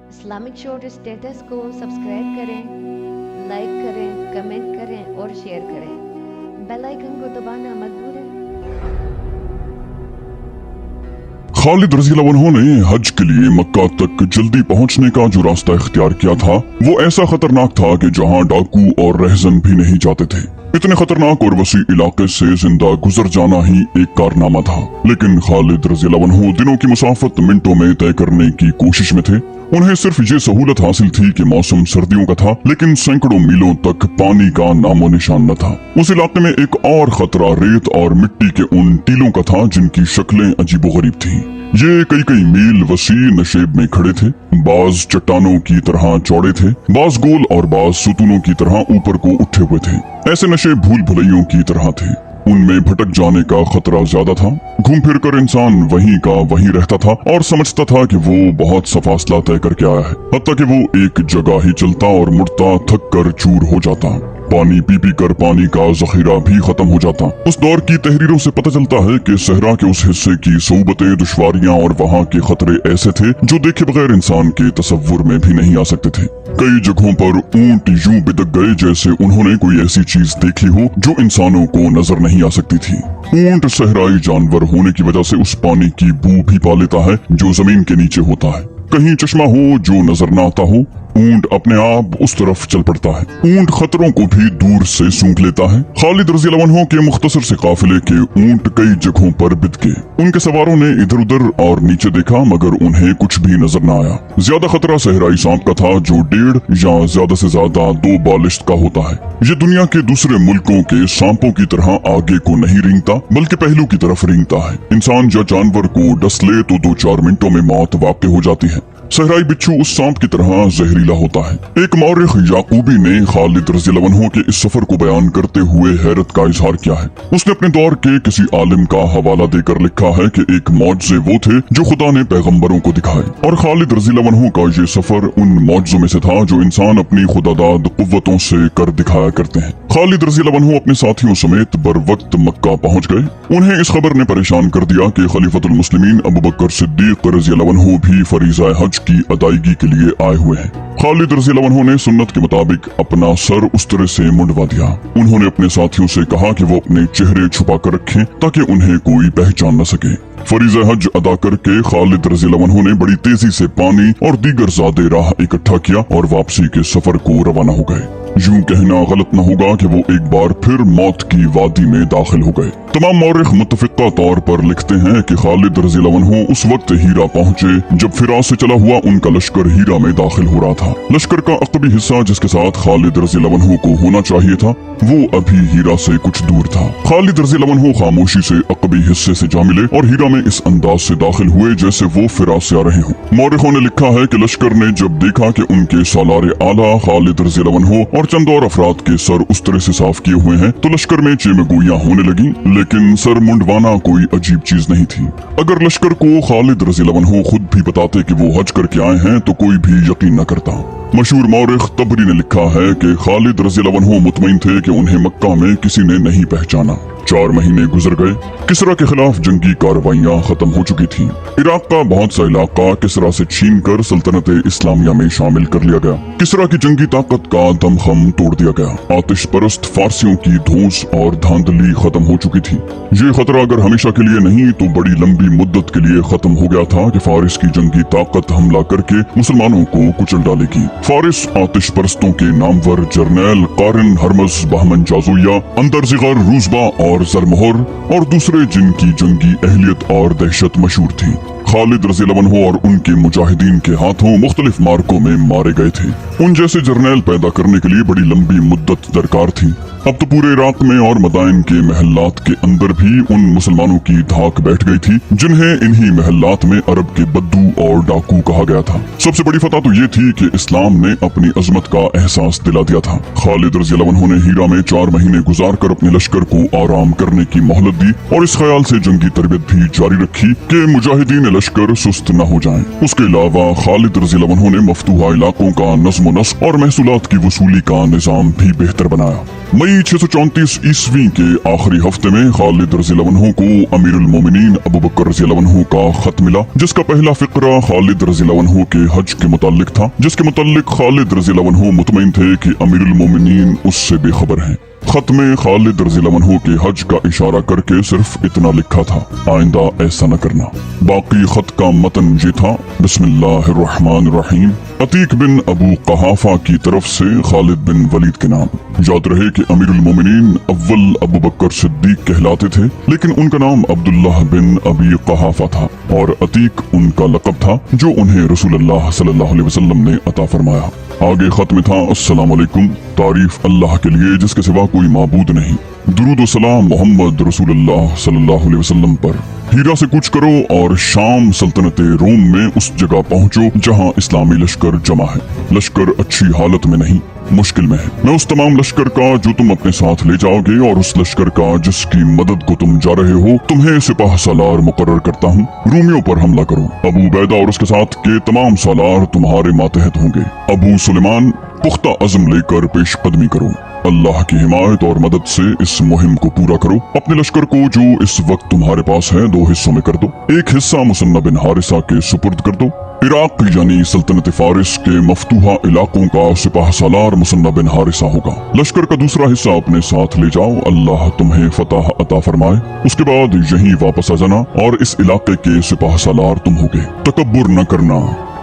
Islamic short status کو subscribe کریں، like کریں، کمنٹ کریں اور شیئر کریں۔ بیل آئیکن کو دبانا مت بھولیں۔ خالد رضی اللہ عنہ نے حج کے لیے مکہ تک جلدی پہنچنے کا جو راستہ اختیار کیا تھا وہ ایسا خطرناک تھا کہ جہاں ڈاکو اور رہزن بھی نہیں جاتے تھے۔ اتنے خطرناک اور وسیع علاقے سے زندہ گزر جانا ہی ایک کارنامہ تھا، لیکن خالد رضی اللہ عنہ دنوں کی مسافت منٹوں میں طے کرنے کی کوشش میں تھے۔ انہیں صرف یہ سہولت حاصل تھی کہ موسم سردیوں کا تھا، لیکن سینکڑوں میلوں تک پانی کا نام و نشان نہ تھا۔ اس علاقے میں ایک اور خطرہ ریت اور مٹی کے ان ٹیلوں کا تھا جن کی شکلیں عجیب و غریب تھیں۔ یہ کئی میل وسیع نشیب میں کھڑے تھے، بعض چٹانوں کی طرح چوڑے تھے، بعض گول اور بعض ستونوں کی طرح اوپر کو اٹھے ہوئے تھے۔ ایسے نشیب بھول بھلیوں کی طرح تھے، ان میں بھٹک جانے کا خطرہ زیادہ تھا۔ گھوم پھر کر انسان وہیں کا وہیں رہتا تھا اور سمجھتا تھا کہ وہ بہت سا فاصلہ طے کر کے آیا ہے، حتیٰ کہ وہ ایک جگہ ہی چلتا اور مڑتا تھک کر چور ہو جاتا۔ پانی پی پی کر پانی کا ذخیرہ بھی ختم ہو جاتا۔ اس دور کی تحریروں سے پتہ چلتا ہے کہ صحرا کے اس حصے کی صعوبتیں، دشواریاں اور وہاں کے خطرے ایسے تھے جو دیکھے بغیر انسان کے تصور میں بھی نہیں آ سکتے تھے۔ کئی جگہوں پر اونٹ یوں بدک گئے جیسے انہوں نے کوئی ایسی چیز دیکھ لی ہو جو انسانوں کو نظر نہیں آ سکتی تھی۔ اونٹ صحرائی جانور ہونے کی وجہ سے اس پانی کی بو بھی پا لیتا ہے جو زمین کے نیچے ہوتا ہے۔ کہیں چشمہ ہو جو نظر نہ آتا ہو، اونٹ اپنے آپ اس طرف چل پڑتا ہے۔ اونٹ خطروں کو بھی دور سے سونگ لیتا ہے۔ خالد رضی اللہ عنہ کے مختصر سے قافلے کے اونٹ کئی جگہوں پر بد گئے۔ ان کے سواروں نے ادھر ادھر اور نیچے دیکھا مگر انہیں کچھ بھی نظر نہ آیا۔ زیادہ خطرہ صحرائی سانپ کا تھا جو 1.5 یا زیادہ سے زیادہ 2 بالشت کا ہوتا ہے۔ یہ دنیا کے دوسرے ملکوں کے سانپوں کی طرح آگے کو نہیں رینگتا بلکہ پہلو کی طرف رینگتا ہے۔ انسان یا جانور کو ڈس لے تو 2-4 منٹوں میں موت واقع ہو جاتی ہے۔ صحرائی بچھو اس سانپ کی طرح زہریلا ہوتا ہے۔ ایک مورخ یعقوبی نے خالد رضی اللہ عنہ کے اس سفر کو بیان کرتے ہوئے حیرت کا اظہار کیا ہے۔ اس نے اپنے دور کے کسی عالم کا حوالہ دے کر لکھا ہے کہ ایک معجزے وہ تھے جو خدا نے پیغمبروں کو دکھائے، اور خالد رضی اللہ عنہ کا یہ سفر ان معجزوں میں سے تھا جو انسان اپنی خداداد قوتوں سے کر دکھایا کرتے ہیں۔ خالد رضی اللہ عنہ اپنے ساتھیوں سمیت بر وقت مکہ پہنچ گئے۔ انہیں اس خبر نے پریشان کر دیا کہ خلیفۃ المسلمین ابوبکر صدیق رضی اللہ عنہ بھی فریضہ حج کی ادائیگی کے لیے آئے ہوئے ہیں۔ خالد رضی اللہ عنہ نے سنت کے مطابق اپنا سر اس طرح سے منڈوا دیا۔ انہوں نے اپنے ساتھیوں سے کہا کہ وہ اپنے چہرے چھپا کر رکھیں تاکہ انہیں کوئی پہچان نہ سکے۔ فریضہ حج ادا کر کے خالد رضی اللہ عنہ نے بڑی تیزی سے پانی اور دیگر زادے راہ اکٹھا کیا اور واپسی کے سفر کو روانہ ہو گئے۔ یوں کہنا غلط نہ ہوگا کہ وہ ایک بار پھر موت کی وادی میں داخل ہو گئے۔ تمام مورخ متفقہ طور پر لکھتے ہیں کہ خالد رضی اللہ عنہ اس وقت ہیرا پہنچے جب فراز سے چلا ہوا ان کا لشکر ہیرا میں داخل ہو رہا تھا۔ لشکر کا عقبی حصہ جس کے ساتھ خالد رضی اللہ عنہ کو ہونا چاہیے تھا وہ ابھی ہیرا سے کچھ دور تھا۔ خالد رضی اللہ عنہ خاموشی سے عقبی حصے سے جا ملے اور ہیرا میں اس انداز سے داخل ہوئے جیسے وہ فراز سے آ رہے ہوں۔ مورخوں نے لکھا ہے کہ لشکر نے جب دیکھا کہ ان کے سالار اعلیٰ خالد رضی اللہ عنہ اور چند اور افراد کے سر اس طرح سے صاف کیے ہوئے ہیں تو لشکر میں چیمگوئیاں ہونے لگیں، لیکن سر منڈوانا کوئی عجیب چیز نہیں تھی۔ اگر لشکر کو خالد رضی اللہ عنہ خود بھی بتاتے کہ وہ حج کر کے آئے ہیں تو کوئی بھی یقین نہ کرتا۔ مشہور مورخ طبری نے لکھا ہے کہ خالد رضی اللہ عنہ مطمئن تھے کہ انہیں مکہ میں کسی نے نہیں پہچانا۔ 4 مہینے گزر گئے۔ کسرا کے خلاف جنگی کارروائیاں ختم ہو چکی تھیں۔ عراق کا بہت سا علاقہ کسرا سے چھین کر سلطنت اسلامیہ میں شامل کر لیا گیا۔ کسرا کی جنگی طاقت کا دم خم توڑ دیا گیا۔ آتش پرست فارسیوں کی دھونس اور دھاندلی ختم ہو چکی تھی۔ یہ خطرہ اگر ہمیشہ کے لیے نہیں تو بڑی لمبی مدت کے لیے ختم ہو گیا تھا کہ فارس کی جنگی طاقت حملہ کر کے مسلمانوں کو کچل ڈالے گی۔ فارس آتش پرستوں کے نامور جرنیل قارن ہرمز بہمن جازویہ، اندرزغر روزبا اور زرمہر اور دوسرے جن کی جنگی اہلیت اور دہشت مشہور تھی، خالد رضی اللہ عنہ اور ان کے مجاہدین کے ہاتھوں مختلف مارکوں میں مارے گئے تھے۔ ان جیسے جرنیل پیدا کرنے کے لیے بڑی لمبی مدت درکار تھی۔ اب تو پورے عراق میں اور مدائن کے محلات کے اندر بھی ان مسلمانوں کی دھاک بیٹھ گئی تھی جنہیں انہی محلات میں عرب کے بدو اور ڈاکو کہا گیا تھا۔ سب سے بڑی فتح تو یہ تھی کہ اسلام نے اپنی عظمت کا احساس دلا دیا تھا۔ خالد رضی اللہ عنہ نے ہیرا میں 4 مہینے گزار کر اپنے لشکر کو آرام کرنے کی مہلت دی اور اس خیال سے جنگی تربیت بھی جاری رکھی کہ مجاہدین लश्कर सुस्त न हो जाएं। उसके अलावा खालिद रज़ी अल्लाह अन्हु ने मफ्तूहा इलाकों का नज़्म नस्क और महसूलात की वसूली का निज़ाम भी बेहतर बनाया। मई 634 ईस्वी के आखिरी हफ्ते में खालिद रज़ी अल्लाह अन्हु को अमीरुल मोमिनीन अबू बकर रज़ी अल्लाह अन्हु का खत मिला, जिसका पहला फिक्रा खालिद रज़ी अल्लाह अन्हु के हज के मुताल्लिक था, जिसके मुताल्लिक खालिद रज़ी अल्लाह अन्हु मुतमईन थे कि अमीरुल मोमिनीन उससे बेखबर हैं। खत में खालिद रज़ी अल्लाह अन्हु के हज का इशारा करके सिर्फ इतना लिखा था, आइंदा ऐसा न करना। बाकी खत का मतन ये था, बिस्मिल्लाहिर्रहमानिर्रहीम, अतीक बिन अबू कहाफा की तरफ से खालिद बिन वलीद के नाम। याद रहे कि अमीरुल मोमिनीन अव्वल अबू बकर सिद्दीक कहलाते थे, लेकिन उनका नाम अब्दुल्लाह बिन अबी कहाफा था और अतीक उनका लक़ब था जो उन्हें रसूलुल्लाह सल्लल्लाहु अलैहि वसल्लम ने अता फरमाया। आगे खत में था, अस्सलाम वालेकुम, तारीफ अल्लाह के लिए जिसके सिवा कोई माबूद नहीं, दुरूद व सलाम मोहम्मद रसूलुल्लाह सल्लल्लाहु अलैहि वसल्लम पर। हीरा से कूच करो और शाम सल्तनत रोम में उस जगह पहुंचो जहां इस्लामी लश्कर जमा है। लश्कर अच्छी हालत में नहीं, मुश्किल में है। मैं उस तमाम लश्कर का जो तुम अपने साथ ले जाओगे और उस लश्कर का जिसकी मदद को तुम जा रहे हो, तुम्हें सिपाह सालार मुकर्रर करता हूँ। रूमियों पर हमला करो। अबू उबैदा और उसके साथ के तमाम सालार तुम्हारे मातहत होंगे। अबू सुलेमान पुख्ता अज़्म लेकर पेश कदमी करो। अल्लाह की हिमायत और मदद से इस मुहिम को पूरा करो। अपने लश्कर को जो इस वक्त तुम्हारे पास है 2 हिस्सों में कर दो। एक हिस्सा मुसन्ना बिन हारिसा के सुपुर्द कर दो। इराक यानी सल्तनत फारिस के मफ्तूहा इलाकों का सिपाह सालार मुसन्ना बिन हारिसा होगा। लश्कर का दूसरा हिस्सा अपने साथ ले जाओ, अल्लाह तुम्हें फतह अता फरमाए। उसके बाद यहीं वापस आ जाना और इस इलाके के सिपाह सालार तुम होगे। तकब्बुर न करना,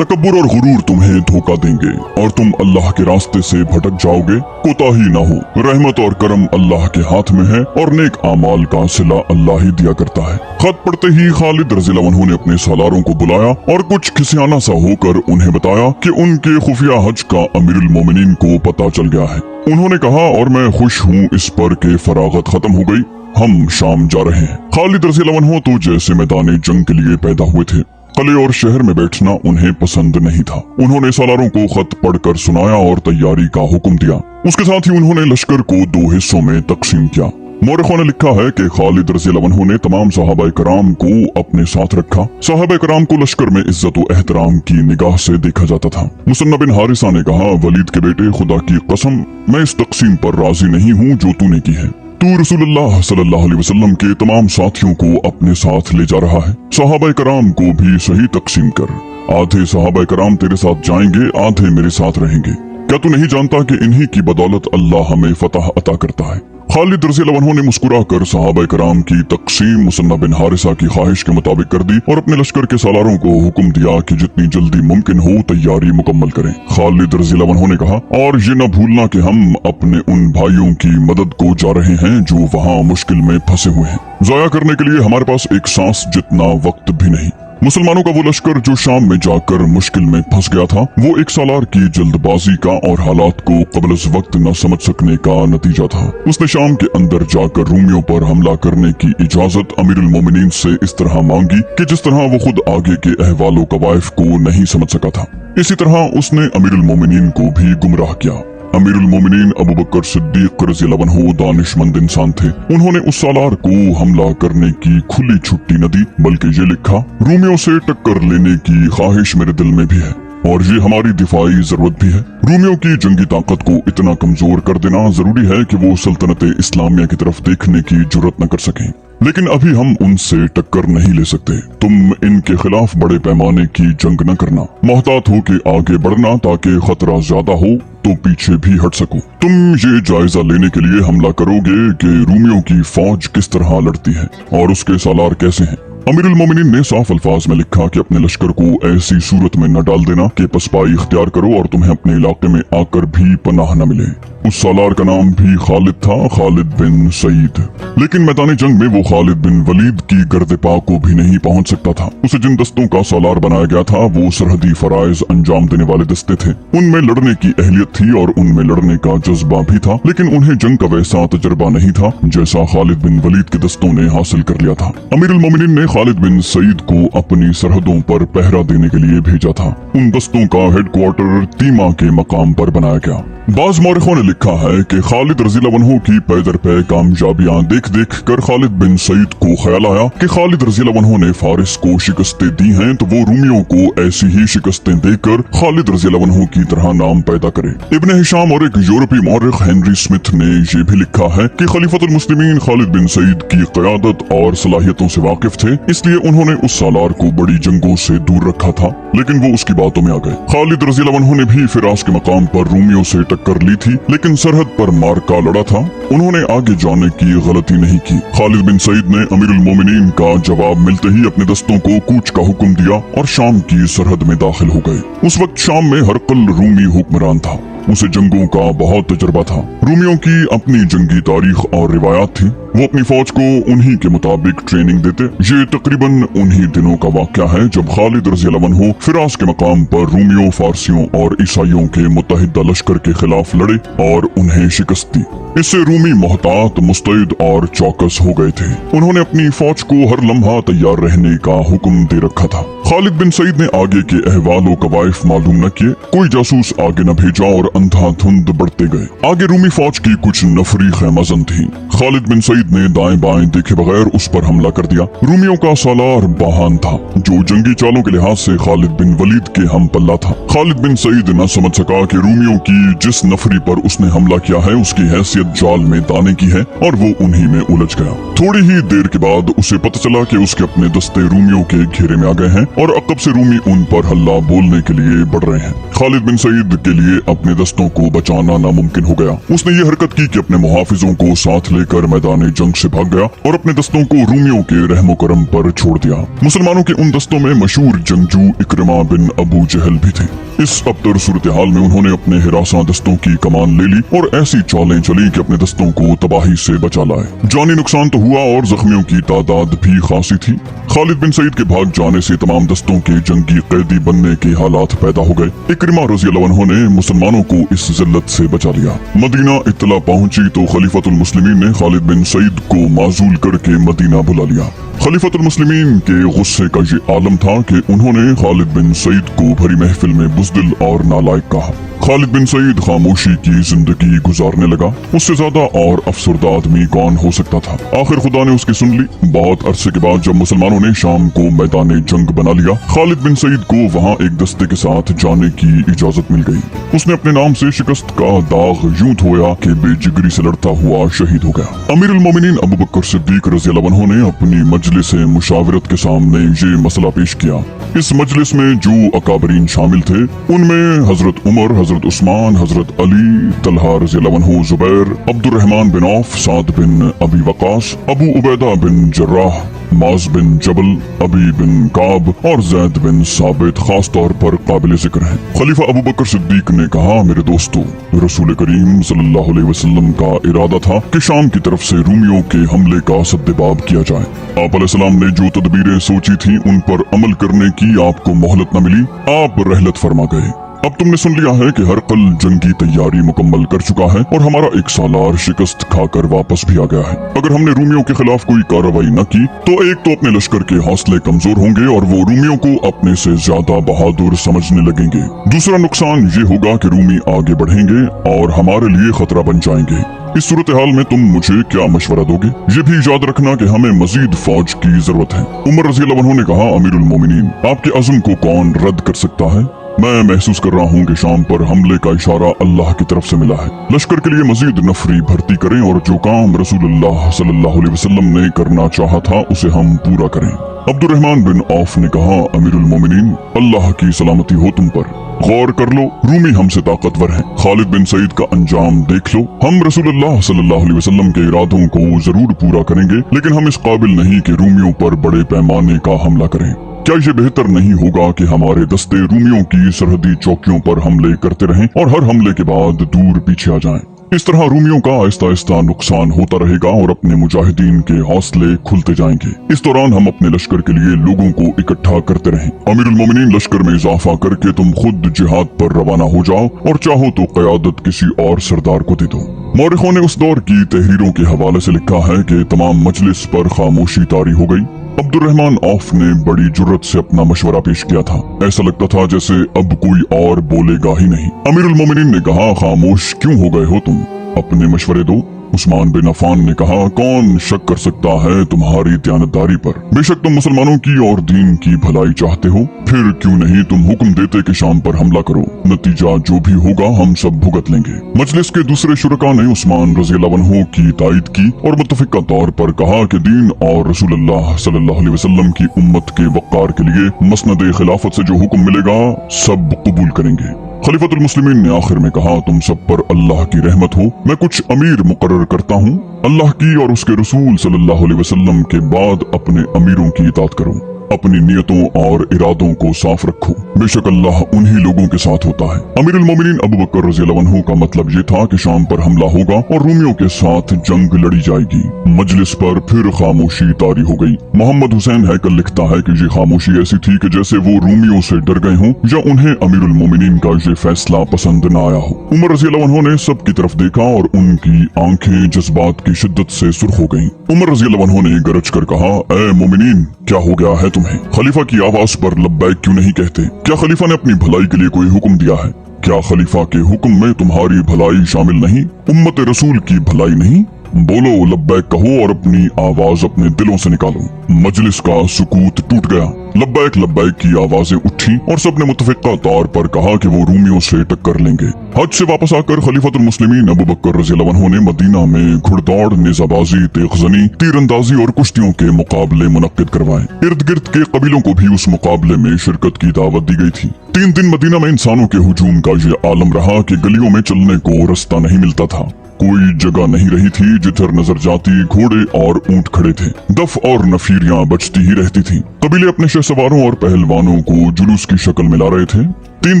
तकब्बुर और गुरूर तुम्हें धोखा देंगे और तुम अल्लाह के रास्ते से भटक जाओगे। कोताही न हो, रहमत और करम अल्लाह के हाथ में है और नेक आमाल का सिला अल्लाह ही दिया करता है। खत पढ़ते ही खालिद रज़ी अल्लाह अन्हु ने अपने सालारों को बुलाया और कुछ खिसियाना सा होकर उन्हें बताया कि उनके खुफिया हज का अमीरुल मोमिनीन को पता चल गया है। उन्होंने कहा, और मैं खुश हूँ इस पर के फरागत खत्म हो गई, हम शाम जा रहे हैं। खालिद रज़ी अल्लाह अन्हु तो जैसे मैदान जंग के लिए पैदा हुए थे। किले और शहर में बैठना उन्हें पसंद नहीं था। उन्होंने सालारों को खत पढ़कर सुनाया और तैयारी का हुक्म दिया। उसके साथ ही उन्होंने लश्कर को 2 हिस्सों में तकसीम किया। मौरखों ने लिखा है कि खालिद रज़ी अल्लाह अन्हु ने तमाम सहाबाए कराम को अपने साथ रखा। सहाबाए कराम को लश्कर में इज्जत व एहतराम की निगाह से देखा जाता था। मुसन्ना बिन हारिसा ने कहा, वलीद के बेटे, खुदा की कसम मैं इस तकसीम पर राजी नहीं हूँ जो तूने की है। तू रसूलुल्लाह सल्लल्लाहु अलैहि वसल्लम के तमाम साथियों को अपने साथ ले जा रहा है। सहाबाए कराम को भी सही तकसीम कर। आधे सहाबाए कराम तेरे साथ जाएंगे, आधे मेरे साथ रहेंगे। क्या तू नहीं जानता कि इन्हीं की बदौलत अल्लाह हमें फतह अता करता है। खालिद रज़ी अल्लाह अन्हु ने मुस्कुराकर सहाबाए कराम की तकसीम मुसन्ना बिन हारिसा की ख्वाहिश के मुताबिक कर दी और अपने लश्कर के सालारों को हुक्म दिया कि जितनी जल्दी मुमकिन हो तैयारी मुकम्मल करें। खालिद रज़ी अल्लाह अन्हु ने कहा, और ये न भूलना कि हम अपने उन भाइयों की मदद को जा रहे हैं जो वहाँ मुश्किल में फंसे हुए हैं। जाया करने के लिए हमारे पास एक सांस जितना वक्त भी नहीं। मुसलमानों का वो लश्कर जो शाम में जाकर मुश्किल में फंस गया था, वो एक सालार की जल्दबाजी का और हालात को कबल अज़ वक्त न समझ सकने का नतीजा था। उसने शाम के अंदर जाकर रूमियों पर हमला करने की इजाजत अमीरुल मोमिनीन से इस तरह मांगी कि जिस तरह वो खुद आगे के अहवाल कवायफ को नहीं समझ सका था। इसी तरह उसने अमीरुल मोमिनीन को भी गुमराह किया। अमीरुल मोमिनीन अबू बकर सिद्दीक रज़ी अल्लाह अन्हु दानिशमंद इंसान थे। उन्होंने उस सालार को हमला करने की खुली छुट्टी न दी, बल्कि ये लिखा, रूमियों से टक्कर लेने की ख्वाहिश मेरे दिल में भी है और ये हमारी दिफाई जरूरत भी है। रूमियों की जंगी ताकत को इतना कमजोर कर देना जरूरी है कि वो सल्तनत इस्लामिया की तरफ देखने की जुर्रत न कर सकें, लेकिन अभी हम उनसे टक्कर नहीं ले सकते। तुम इनके खिलाफ बड़े पैमाने की जंग न करना, मोहतात हो के आगे बढ़ना ताकि खतरा ज्यादा हो तो पीछे भी हट सको। तुम ये जायजा लेने के लिए हमला करोगे कि रूमियों की फौज किस तरह लड़ती है और उसके सालार कैसे हैं। अमीरुल मोमिनीन ने साफ अल्फाज में लिखा कि अपने लश्कर को ऐसी सूरत में न डाल देना कि पसपाई इख्तियार करो और तुम्हें अपने इलाके में आकर भी पनाह न मिले। उस सालार का नाम भी खालिद था, खालिद बिन सईद। लेकिन मैदानी जंग में वो खालिद बिन वलीद की गर्द पा को भी नहीं पहुंच सकता था। उसे जिन दस्तों का सालार बनाया गया था वो सरहदी फराइज अंजाम देने वाले दस्ते थे। उनमें लड़ने की अहलियत थी और उनमें लड़ने का जज्बा भी था, लेकिन उन्हें जंग का वैसा तजर्बा नहीं था जैसा खालिद बिन वलीद के दस्तों ने हासिल कर लिया था। अमीरुल मोमिनीन ने खालिद बिन सईद को अपनी सरहदों पर पहरा देने के लिए भेजा था। उन दस्तों का हेडक्वार्टर तीमा के मकाम पर बनाया गया। बाज मौरिखों ने लिखा है कि खालिद रज़ियल्लाहु अन्हु की पैदर पे कामयाबियां देख देख कर खालिद बिन सईद को ख्याल आया कि खालिद रज़ियल्लाहु अन्हु ने फारिस को शिकस्तें दी हैं तो वो रूमियों को ऐसी ही शिकस्तें देकर खालिद रज़ियल्लाहु अन्हु की तरह नाम पैदा करे। इब्न हिशाम और एक यूरोपीय मौरिख हेनरी स्मिथ ने ये भी लिखा है कि खलीफतुल मुस्लिमीन खालिद बिन सईद की क़यादत और सलाहियतों से वाकिफ थे, इसलिए उन्होंने उस सालार को बड़ी जंगों से दूर रखा था, लेकिन वो उसकी बातों में आ गए। खालिद रज़ियल्लाहु अन्हु ने भी फिरास के मकाम पर रूमियों से टक्कर ली थी, लेकिन सरहद पर मार्का लड़ा था। उन्होंने आगे जाने की गलती नहीं की। खालिद बिन सईद ने अमीरुल मोमिनीन का जवाब मिलते ही अपने दस्तों को कूच का हुक्म दिया और शाम की सरहद में दाखिल हो गए। उस वक्त शाम में हरकल रूमी हुक्मरान था। उसे जंगों का बहुत तजर्बा था। रूमियों की अपनी जंगी तारीख और रिवायात थी। वो अपनी फौज को उन्हीं के मुताबिक ट्रेनिंग देते। ये तकरीबन उन्हीं दिनों का वाक़या है जब खालिद रज़ियल्लाहु अन्हु फिरास के मकाम पर रूमियों, फारसियों और ईसाइयों के मुत्तहिदा लश्कर के खिलाफ लड़े और उन्हें शिकस्त दी। इससे रूमी मोहतात, मुस्तैद और चौकस हो गए थे। उन्होंने अपनी फौज को हर लम्हा तैयार रहने का हुक्म दे रखा था। खालिद बिन सईद ने आगे के अहवाल व कवाइफ मालूम न किए, कोई जासूस आगे न भेजा और अंधाधुंध बढ़ते गए। आगे रूमी फौज की कुछ नफरी खैमजन थी। खालिद बिन सईद ने दाएं बाएं देखे बगैर उस पर हमला कर दिया। रूमियों का सालार बहान था, जो जंगी चालों के लिहाज से खालिद बिन वलीद के हम पल्ला था। खालिद बिन सईद न समझ सका कि रूमियों की जिस नफरी पर उसने हमला किया है उसकी हैसियत जाल में दाने की है, और वो उन्हीं में उलझ गया। थोड़ी ही देर के बाद उसे पता चला कि उसके अपने दस्ते रूमियों के घेरे में आ गए हैं और अकब से रूमी उन पर हल्ला बोलने के लिए बढ़ रहे हैं। खालिद बिन सईद के लिए अपने दस्तों को बचाना नामुमकिन हो गया। उसने ये हरकत की कि अपने मुहाफिजों को साथ लेकर मैदान जंग से भाग गया और अपने दस्तों को रूमियों के रहमो करम पर छोड़ दिया। मुसलमानों के उन दस्तों में मशहूर जंगजू इकरमा बिन अबू जहल भी थे। इस अबतर सूरत हाल में उन्होंने अपने हिरासा दस्तों की कमान ले ली और ऐसी चालें चली कि अपने दस्तों को तबाही से बचा लाए। जानी नुकसान तो हुआ और जख्मियों की तादाद भी खासी थी। खालिद बिन सईद के भाग जाने से तमाम दस्तों के जंगी कैदी बनने के हालात पैदा हो गए। इकरमा रज़ियल्लाहु अन्हु ने मुसलमानों को इस जिल्लत से बचा लिया। मदीना इत्तला पहुंची तो खलीफतुल मुस्लिमीन ने खालिद बिन सईद को माजूल करके मदीना बुला लिया। खलीफतुल मुस्लिमीन के गुस्से का ये आलम था कि उन्होंने खालिद बिन सईद को भरी महफिल में बुज़दिल और नालायक कहा। खालिद बिन सईद खामोशी की जिंदगी गुजारने लगा। उससे ज्यादा और अफसरदा आदमी कौन हो सकता था। आखिर खुदा ने उसकी सुन ली। बहुत अरसे के बाद जब मुसलमानों ने शाम को मैदान जंग बना लिया, खालिद बिन सईद को वहाँ एक दस्ते के साथ जाने की इजाजत मिल गई। उसने अपने नाम से शिकस्त का दाग यूं धोया कि बेजिगरी से लड़ता हुआ शहीद हो गया। अमीरुल मोमिनीन अबू बकर सिद्दीक रज़ियल्लाहु अन्हु ने अपनी मजलिस मुशावरत के सामने ये मसला पेश किया। इस मजलिस में जो अकाबरीन शामिल थे उनमें हजरत उमर, हजरत उस्मान, हजरत अली, तलहा रज़ियल्लाहु अन्हु, Zubair, Abdurrahman bin Auf, Saad bin Abi Waqqas, Abu Ubaidah bin Jarrah, Muaz bin जबल, अबी बिन काब और जैद बिन साबित खास तौर पर काबिल जिक्र हैं। खलीफा अबू बकर सिद्दीक ने कहा, मेरे दोस्तों, रसूल करीम सल्लल्लाहु अलैहि वसल्लम का इरादा था कि शाम की तरफ से रूमियों के हमले का सद्देबाब किया जाए। आप अलैहिस्सलाम ने जो तदबीरें सोची थी उन पर अमल करने की आपको मोहलत न मिली, आप रहलत फरमा गए। अब तुमने सुन लिया है कि हरकल जंगी तैयारी मुकम्मल कर चुका है और हमारा एक सालार शिकस्त खाकर वापस भी आ गया है। अगर हमने रूमियों के खिलाफ कोई कार्रवाई न की तो एक तो अपने लश्कर के हौसले कमजोर होंगे और वो रूमियों को अपने से ज्यादा बहादुर समझने लगेंगे। दूसरा नुकसान ये होगा कि रूमी आगे बढ़ेंगे और हमारे लिए खतरा बन जाएंगे। इस सूरत हाल में तुम मुझे क्या मशवरा दोगे? ये भी याद रखना कि हमें मजीद फौज की जरूरत है। उमर रज़ियल्लाहु अन्हु ने कहा, अमीरुल मोमिनीन, आपके अज़्म को कौन रद्द कर सकता है? मैं महसूस कर रहा हूँ कि शाम पर हमले का इशारा अल्लाह की तरफ से मिला है। लश्कर के लिए मजीद नफरी भर्ती करें और जो काम रसूलुल्लाह सल्लल्लाहु अलैहि वसल्लम ने करना चाहा था उसे हम पूरा करें। अब्दुर्रहमान बिन औफ ने कहा, अमीरुल मोमिनीन, अल्लाह की सलामती हो तुम पर। गौर कर लो, रूमी हमसे ताकतवर हैं। खालिद बिन सईद का अंजाम देख लो। हम रसूलुल्लाह सल्लल्लाहु अलैहि वसल्लम के इरादों को जरूर पूरा करेंगे, लेकिन हम इस काबिल नहीं कि रूमियों पर बड़े पैमाने का हमला करें। क्या ये बेहतर नहीं होगा कि हमारे दस्ते रूमियों की सरहदी चौकियों पर हमले करते रहें और हर हमले के बाद दूर पीछे आ जाएं? इस तरह रूमियों का आहिस्ता आहिस्ता नुकसान होता रहेगा और अपने मुजाहिदीन के हौसले खुलते जाएंगे। इस दौरान हम अपने लश्कर के लिए लोगों को इकट्ठा करते रहें। अमीरुल मोमिनीन, लश्कर में इजाफा करके तुम खुद जिहाद पर रवाना हो जाओ और चाहो तो क़यादत किसी और सरदार को दे दो। मौरिखों ने उस दौर की तहरीरों के हवाले से लिखा है कि तमाम मजलिस पर खामोशी तारी हो गई। अब्दुर्रहमान औफ ने बड़ी जुर्रत से अपना मशवरा पेश किया था। ऐसा लगता था जैसे अब कोई और बोलेगा ही नहीं। अमीरुल मोमिनीन ने कहा, खामोश क्यों हो गए हो तुम, अपने मशवरे दो। उस्मान बिन अफान ने कहा, कौन शक कर सकता है तुम्हारी दयानतदारी पर। बेशक तुम मुसलमानों की और दीन की भलाई चाहते हो, फिर क्यों नहीं तुम हुक्म देते कि शाम पर हमला करो, नतीजा जो भी होगा हम सब भुगत लेंगे। मजलिस के दूसरे शुरका ने उस्मान रज़ियल्लाहु अन्हु की तायद की और मुत्तफिका तौर पर कहा कि दीन और रसूलुल्लाह सल्लल्लाहु अलैहि वसल्लम की उम्मत के वक़ार के लिए मसनद खिलाफत से जो हुक्म मिलेगा सब कबूल करेंगे। खलीफतुल मुस्लिमीन ने आखिर में कहा, तुम सब पर अल्लाह की रहमत हो, मैं कुछ अमीर मुकर्रर करता हूँ। अल्लाह की और उसके रसूल सल्लल्लाहु अलैहि वसल्लम के बाद अपने अमीरों की इताअत करो, अपनी नियतों और इरादों को साफ रखो, बेशक अल्लाह उन्हीं लोगों के साथ होता है। अमीरुल मोमिनीन अबू बकर रज़ियल्लाहु अन्हु का मतलब ये था कि शाम पर हमला होगा और रूमियों के साथ जंग लड़ी जाएगी। मजलिस पर फिर खामोशी तारी हो गई। मोहम्मद हुसैन हैकल लिखता है कि ये खामोशी ऐसी थी कि जैसे वो रूमियों से डर गए हों या उन्हें अमीरुल मोमिनीन का ये फैसला पसंद न आया हो। उमर रज़ियल्लाहु अन्हु ने सबकी तरफ देखा और उनकी आंखें जज्बात की शिद्दत से सुर्ख हो गईं। उमर रज़ियल्लाहु अन्हु ने गरज कर कहा, ए मोमिनीन, क्या हो गया है तुम्हें? खलीफा की आवाज पर लब्बैक क्यों नहीं कहते? क्या खलीफा ने अपनी भलाई के लिए कोई हुक्म दिया है? क्या खलीफा के हुक्म में तुम्हारी भलाई शामिल नहीं, उम्मत रसूल की भलाई नहीं? बोलो, लब्बैक कहो और अपनी आवाज अपने दिलों से निकालो। मजलिस का सुकूत टूट गया। लब्बैक लब्बैक की आवाजें उठी और सबने मुत्तफिका तौर पर कहा कि वो रूमियों से टक्कर लेंगे। हज से वापस आकर खलीफतुल मुस्लिमीन अबू बकर रज़ियल्लाहु अन्हु ने मदीना में घुड़दौड़, नेज़ाबाजी, तेखज़नी, तीरंदाजी और कुश्तियों के मुकाबले मुनक्किद करवाए। इर्द गिर्द के कबीलों को भी उस मुकाबले में शिरकत की दावत दी गई थी। 3 दिन मदीना में इंसानों के हुजूम का ये आलम रहा कि गलियों में चलने को रास्ता नहीं मिलता था। कोई जगह नहीं रही थी जिधर नजर जाती घोड़े और ऊंट खड़े थे। दफ और नफीरियां बजती ही रहती थीं। कबीले अपने शहसवारों और पहलवानों को जुलूस की शक्ल मिला रहे थे। 3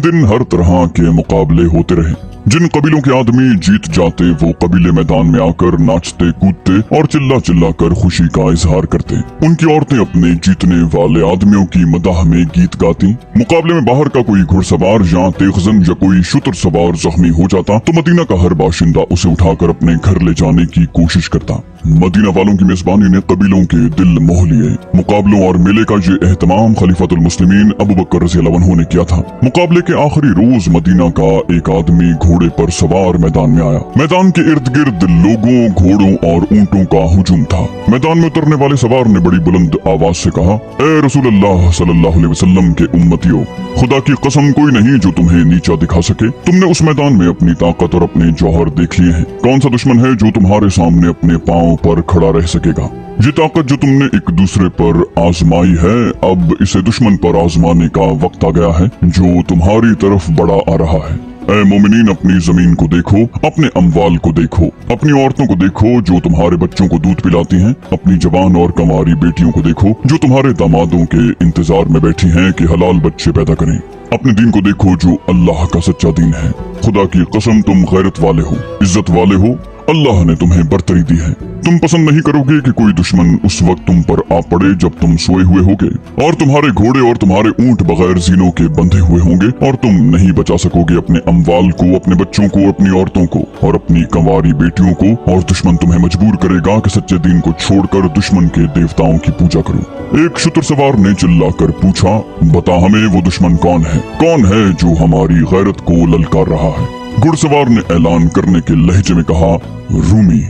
दिन हर तरह के मुकाबले होते रहे। जिन कबीलों के आदमी जीत जाते वो कबीले मैदान में आकर नाचते कूदते और चिल्ला चिल्ला कर खुशी का इजहार करते। उनकी औरतें अपने जीतने वाले आदमियों की मदाह में गीत गाती। मुकाबले में बाहर का कोई घुड़सवार या तेखजन या कोई शुतर सवार जख्मी हो जाता तो मदीना का हर बाशिंदा उसे उठाकर अपने घर ले जाने की कोशिश करता। मदीना वालों की मेजबानी ने कबीलों के दिल मोह लिए। मुकाबलों और मेले का ये एहतमाम खलीफतुल मुस्लिमीन अबू बकर रज़ियल्लाहु अन्हु ने किया था। मुकाबले के आखिरी रोज मदीना का एक आदमी घोड़े पर सवार मैदान में आया। मैदान के इर्द गिर्द लोगों, घोड़ों और ऊंटों का हुजूम था। मैदान में उतरने वाले सवार ने बड़ी बुलंद आवाज से कहा, ए रसूलुल्लाह सल्लल्लाहु अलैहि वसल्लम के उम्मतियों, खुदा की कसम कोई नहीं जो तुम्हें नीचा दिखा सके। तुमने उस मैदान में अपनी ताकत और अपने जौहर देख लिए हैं। कौन सा दुश्मन है जो तुम्हारे सामने अपने पांव पर खड़ा रह सकेगा? ये ताकत जो तुमने एक दूसरे पर आजमाई है, अब इसे दुश्मन पर आजमाने का वक्त आ गया है जो तुम्हारी तरफ बढ़ा आ रहा है। ऐ मोमिनीन, अपनी जमीन को देखो, अपने अमवाल को देखो, अपनी औरतों को देखो जो तुम्हारे बच्चों को दूध पिलाती हैं, अपनी जवान और कंवारी बेटियों को देखो जो तुम्हारे दामादों के इंतजार में बैठी हैं कि हलाल बच्चे पैदा करें। अपने दीन को देखो जो अल्लाह का सच्चा दीन है। खुदा की कसम तुम गैरत वाले हो, इज्जत वाले हो। अल्लाह ने तुम्हें बरतरी दी है। तुम पसंद नहीं करोगे कि कोई दुश्मन उस वक्त तुम पर आ पड़े जब तुम सोए हुए होगे और तुम्हारे घोड़े और तुम्हारे ऊंट बगैर जीनों के बंधे हुए होंगे और तुम नहीं बचा सकोगे अपने अमवाल को, अपने बच्चों को, अपनी औरतों को और अपनी कंवारी बेटियों को, और दुश्मन तुम्हें मजबूर करेगा कि सच्चे दीन को छोड़कर दुश्मन के देवताओं की पूजा करो। एक शुतर सवार ने चिल्ला कर पूछा, बता हमें वो दुश्मन कौन है? कौन है जो हमारी गैरत को ललकार रहा है? घुड़सवार ने ऐलान करने के लहजे में कहा, रूमी।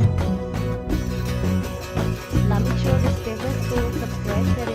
इस्लामिक शो डिस्कवर्स को सब्सक्राइब करें।